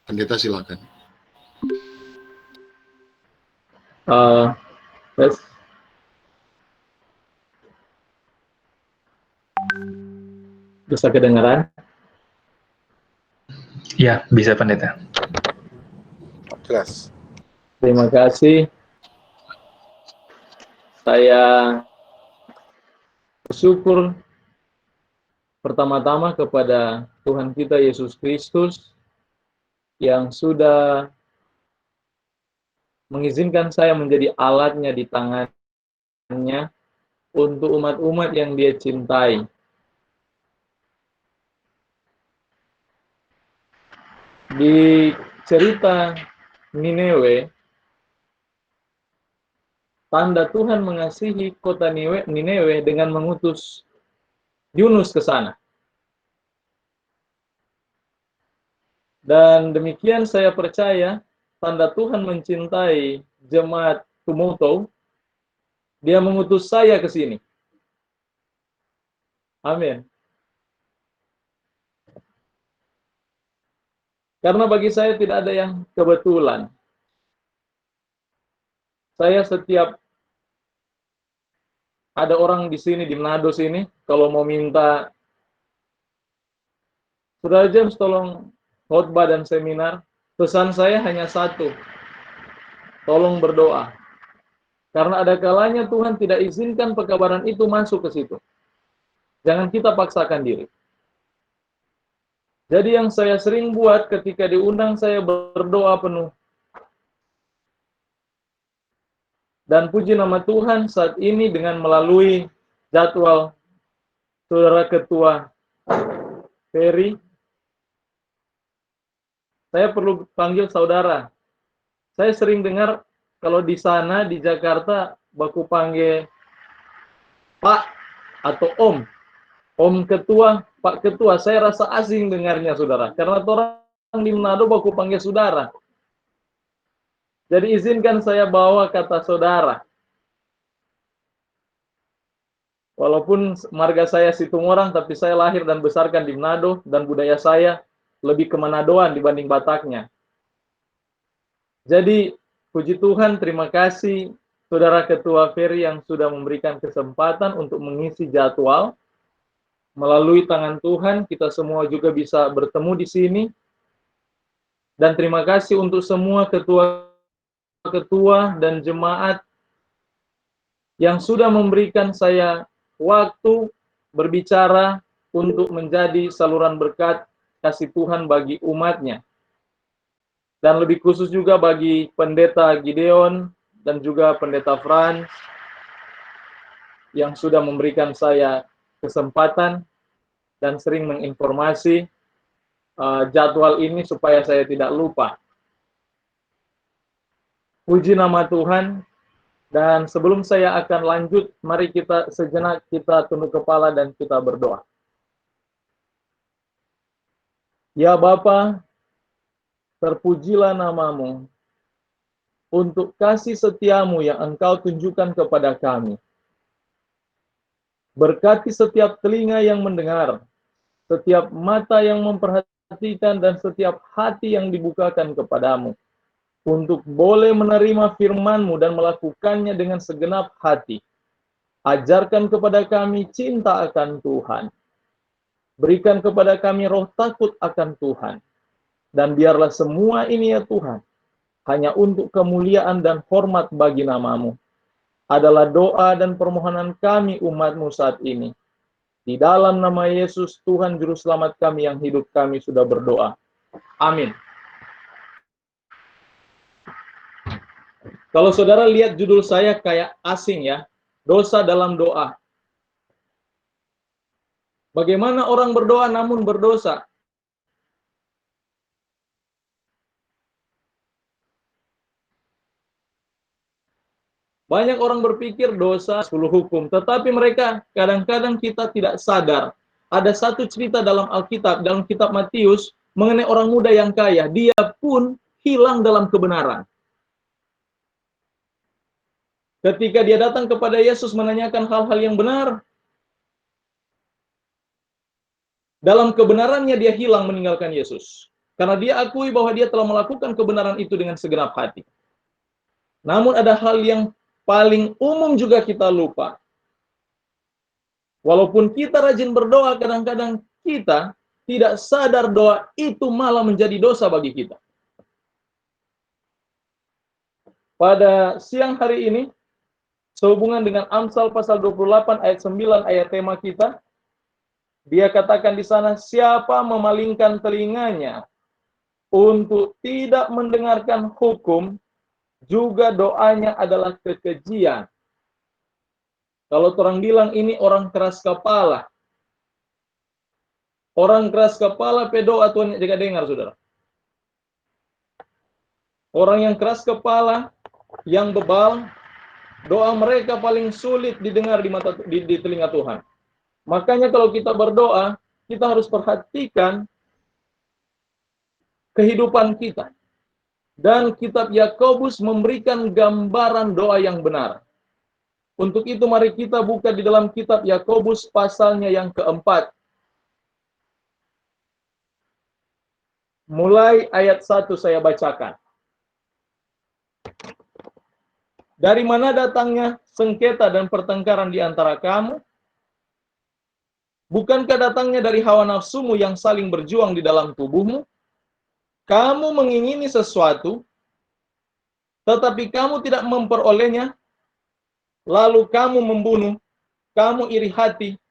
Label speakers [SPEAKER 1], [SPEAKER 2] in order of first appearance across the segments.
[SPEAKER 1] Pendeta silakan.
[SPEAKER 2] Yes. Bisa kedengaran?
[SPEAKER 3] Ya, bisa pendeta.
[SPEAKER 1] Jelas.
[SPEAKER 2] Terima kasih. Saya bersyukur pertama-tama kepada Tuhan kita Yesus Kristus yang sudah mengizinkan saya menjadi alatnya di tangannya untuk umat-umat yang Dia cintai. Di cerita Nineve, tanda Tuhan mengasihi kota Nineve dengan mengutus Yunus ke sana. Dan demikian saya percaya tanda Tuhan mencintai jemaat Tumoto, Dia mengutus saya ke sini. Amin. Karena bagi saya tidak ada yang kebetulan. Saya setiap ada orang di sini, di Manado sini, kalau mau minta, Saudara James tolong khotbah dan seminar, pesan saya hanya satu, tolong berdoa. Karena ada kalanya Tuhan tidak izinkan pekabaran itu masuk ke situ. Jangan kita paksakan diri. Jadi yang saya sering buat ketika diundang, saya berdoa penuh. Dan puji nama Tuhan saat ini dengan melalui jadwal Saudara Ketua Ferry, saya perlu panggil saudara. Saya sering dengar kalau di sana, di Jakarta, baku panggil Pak atau Om. Om Ketua, Pak Ketua, saya rasa asing dengarnya, saudara. Karena orang di Manado baku panggil saudara. Jadi izinkan saya bawa kata saudara. Walaupun marga saya Situmorang, tapi saya lahir dan besarkan di Manado, dan budaya saya lebih ke Manadoan dibanding Bataknya. Jadi, puji Tuhan, terima kasih Saudara Ketua Ferry yang sudah memberikan kesempatan untuk mengisi jadwal. Melalui tangan Tuhan, kita semua juga bisa bertemu di sini. Dan terima kasih untuk semua ketua-ketua dan jemaat yang sudah memberikan saya waktu berbicara untuk menjadi saluran berkat kasih Tuhan bagi umatnya. Dan lebih khusus juga bagi Pendeta Gideon dan juga Pendeta Frans yang sudah memberikan saya kesempatan dan sering menginformasi jadwal ini supaya saya tidak lupa. Puji nama Tuhan. Dan sebelum saya akan lanjut, mari kita sejenak kita tunduk kepala dan kita berdoa. Ya Bapa, terpujilah namamu untuk kasih setiamu yang Engkau tunjukkan kepada kami. Berkati setiap telinga yang mendengar, setiap mata yang memperhatikan, dan setiap hati yang dibukakan kepadamu, untuk boleh menerima firman-Mu dan melakukannya dengan segenap hati. Ajarkan kepada kami cinta akan Tuhan. Berikan kepada kami roh takut akan Tuhan. Dan biarlah semua ini ya Tuhan, hanya untuk kemuliaan dan hormat bagi nama-Mu. Adalah doa dan permohonan kami umat-Mu saat ini. Di dalam nama Yesus, Tuhan Juru Selamat kami yang hidup, kami sudah berdoa. Amin. Kalau saudara lihat judul saya kayak asing ya, dosa dalam doa. Bagaimana orang berdoa namun berdosa? Banyak orang berpikir dosa 10 hukum, tetapi mereka kadang-kadang kita tidak sadar. Ada satu cerita dalam Alkitab, dalam kitab Matius, mengenai orang muda yang kaya. Dia pun hilang dalam kebenaran. Ketika dia datang kepada Yesus menanyakan hal-hal yang benar, dalam kebenarannya dia hilang meninggalkan Yesus. Karena dia akui bahwa dia telah melakukan kebenaran itu dengan segenap hati. Namun ada hal yang paling umum juga kita lupa. Walaupun kita rajin berdoa, kadang-kadang kita tidak sadar doa itu malah menjadi dosa bagi kita. Pada siang hari ini, sehubungan dengan Amsal pasal 28 ayat 9 ayat tema kita, dia katakan di sana, siapa memalingkan telinganya untuk tidak mendengarkan hukum, juga doanya adalah kekejian. Kalau orang bilang ini orang keras kepala. Orang keras kepala pedoa Tuhan jika dengar, saudara. Orang yang keras kepala, yang bebal, doa mereka paling sulit didengar di telinga Tuhan. Makanya kalau kita berdoa, kita harus perhatikan kehidupan kita. Dan kitab Yakobus memberikan gambaran doa yang benar. Untuk itu mari kita buka di dalam kitab Yakobus pasalnya yang keempat. Mulai ayat 1 saya bacakan. Dari mana datangnya sengketa dan pertengkaran di antara kamu? Bukankah datangnya dari hawa nafsumu yang saling berjuang di dalam tubuhmu? Kamu mengingini sesuatu, tetapi kamu tidak memperolehnya, lalu kamu membunuh, kamu iri hati,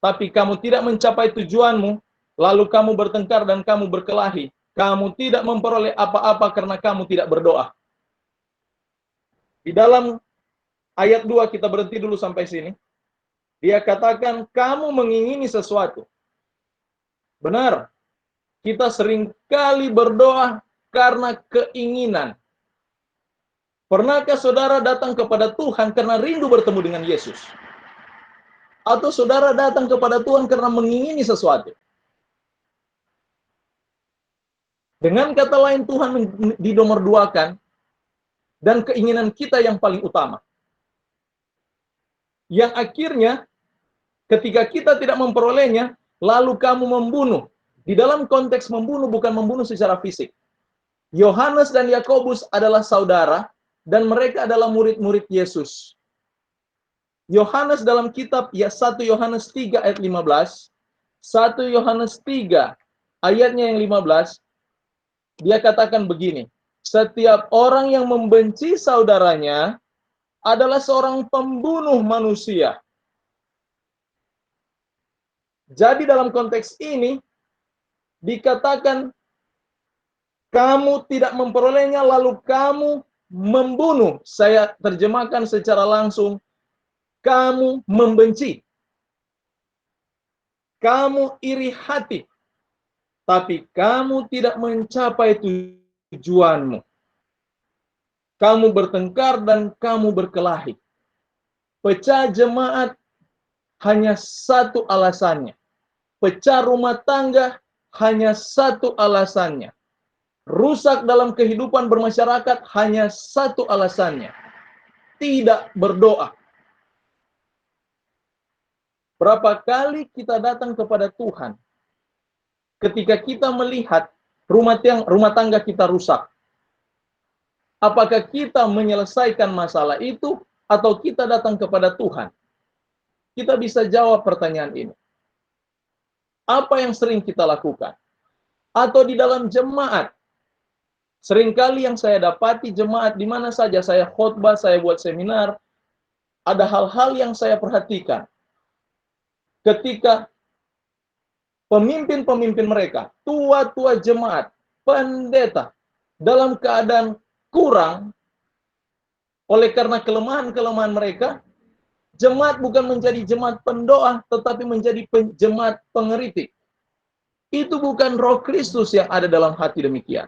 [SPEAKER 2] tapi kamu tidak mencapai tujuanmu, lalu kamu bertengkar dan kamu berkelahi. Kamu tidak memperoleh apa-apa karena kamu tidak berdoa. Di dalam ayat 2 kita berhenti dulu sampai sini. Dia katakan, kamu mengingini sesuatu. Benar, kita seringkali berdoa karena keinginan. Pernahkah saudara datang kepada Tuhan karena rindu bertemu dengan Yesus? Atau saudara datang kepada Tuhan karena mengingini sesuatu? Dengan kata lain, Tuhan dinomorduakan dan keinginan kita yang paling utama. Yang akhirnya, ketika kita tidak memperolehnya, lalu kamu membunuh. Di dalam konteks membunuh, bukan membunuh secara fisik. Yohanes dan Yakobus adalah saudara, dan mereka adalah murid-murid Yesus. Yohanes dalam kitab 1 Yohanes 3 ayat 15, 1 Yohanes 3 ayatnya yang 15, dia katakan begini, setiap orang yang membenci saudaranya adalah seorang pembunuh manusia. Jadi dalam konteks ini, dikatakan kamu tidak memperolehnya, lalu kamu membunuh. Saya terjemahkan secara langsung, kamu membenci. Kamu iri hati. Tapi kamu tidak mencapai tujuanmu. Kamu bertengkar dan kamu berkelahi. Pecah jemaat hanya satu alasannya. Pecah rumah tangga hanya satu alasannya. Rusak dalam kehidupan bermasyarakat hanya satu alasannya. Tidak berdoa. Berapa kali kita datang kepada Tuhan ketika kita melihat rumah tangga kita rusak? Apakah kita menyelesaikan masalah itu atau kita datang kepada Tuhan? Kita bisa jawab pertanyaan ini. Apa yang sering kita lakukan? Atau di dalam jemaat? Seringkali yang saya dapati jemaat di mana saja saya khotbah, saya buat seminar, ada hal-hal yang saya perhatikan. Ketika pemimpin-pemimpin mereka, tua-tua jemaat, pendeta, dalam keadaan kurang, oleh karena kelemahan-kelemahan mereka, jemaat bukan menjadi jemaat pendoa, tetapi menjadi jemaat pengeritik. Itu bukan roh Kristus yang ada dalam hati demikian.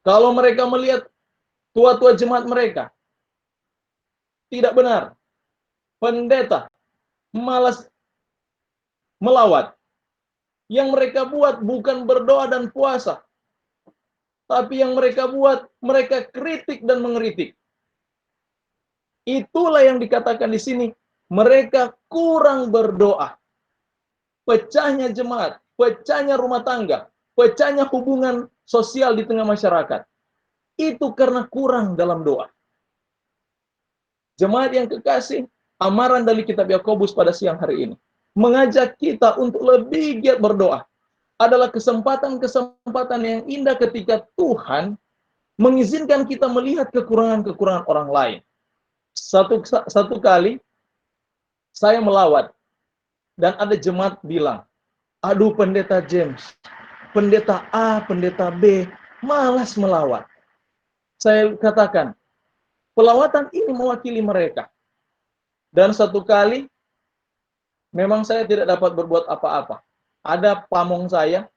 [SPEAKER 2] Kalau mereka melihat tua-tua jemaat mereka, tidak benar. Pendeta malas melawat. Yang mereka buat bukan berdoa dan puasa, tapi yang mereka buat, mereka kritik dan mengeritik. Itulah yang dikatakan di sini, mereka kurang berdoa. Pecahnya jemaat, pecahnya rumah tangga, pecahnya hubungan sosial di tengah masyarakat. Itu karena kurang dalam doa. Jemaat yang kekasih, amaran dari kitab Yakobus pada siang hari ini mengajak kita untuk lebih giat berdoa. Adalah kesempatan-kesempatan yang indah ketika Tuhan mengizinkan kita melihat kekurangan-kekurangan orang lain. Satu kali saya melawat dan ada jemaat bilang, aduh pendeta James, pendeta A, pendeta B, malas melawat. Saya katakan, pelawatan ini mewakili mereka. Dan satu kali, memang saya tidak dapat berbuat apa-apa. Ada pamong saya,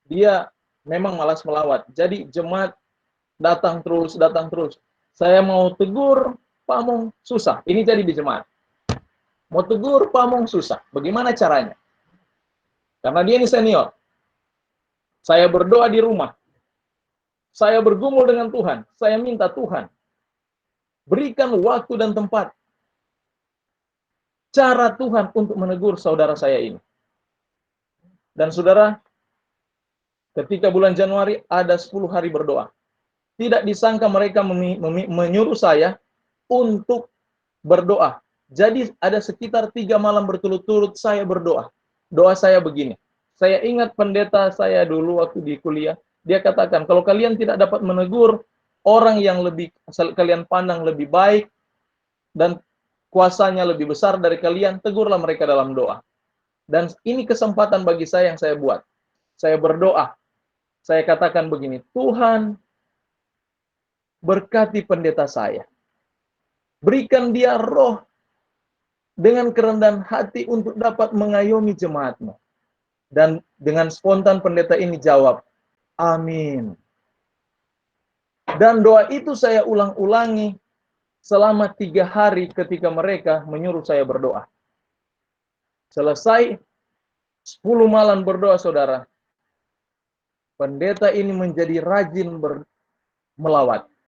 [SPEAKER 2] dia memang malas melawat. Jadi jemaat datang terus. Saya mau tegur pamong, susah. Ini jadi di jemaat. Mau tegur pamong, susah. Bagaimana caranya? Karena dia ini senior. Saya berdoa di rumah. Saya bergumul dengan Tuhan. Saya minta Tuhan, berikan waktu dan tempat. Cara Tuhan untuk menegur saudara saya ini. Dan saudara, ketika bulan Januari ada 10 hari berdoa. Tidak disangka mereka menyuruh saya untuk berdoa. Jadi ada sekitar 3 malam berturut-turut saya berdoa. Doa saya begini. Saya ingat pendeta saya dulu waktu di kuliah. Dia katakan, kalau kalian tidak dapat menegur orang yang kalian pandang lebih baik dan kuasanya lebih besar dari kalian, tegurlah mereka dalam doa. Dan ini kesempatan bagi saya yang saya buat. Saya berdoa. Saya katakan begini, Tuhan, berkati pendeta saya. Berikan dia roh dengan kerendahan hati untuk dapat mengayomi jemaatmu. Dan dengan spontan pendeta ini jawab, amin. Dan doa itu saya ulang-ulangi selama 3 hari ketika mereka menyuruh saya berdoa. Selesai 10 malam berdoa, saudara. Pendeta ini menjadi rajin melawat.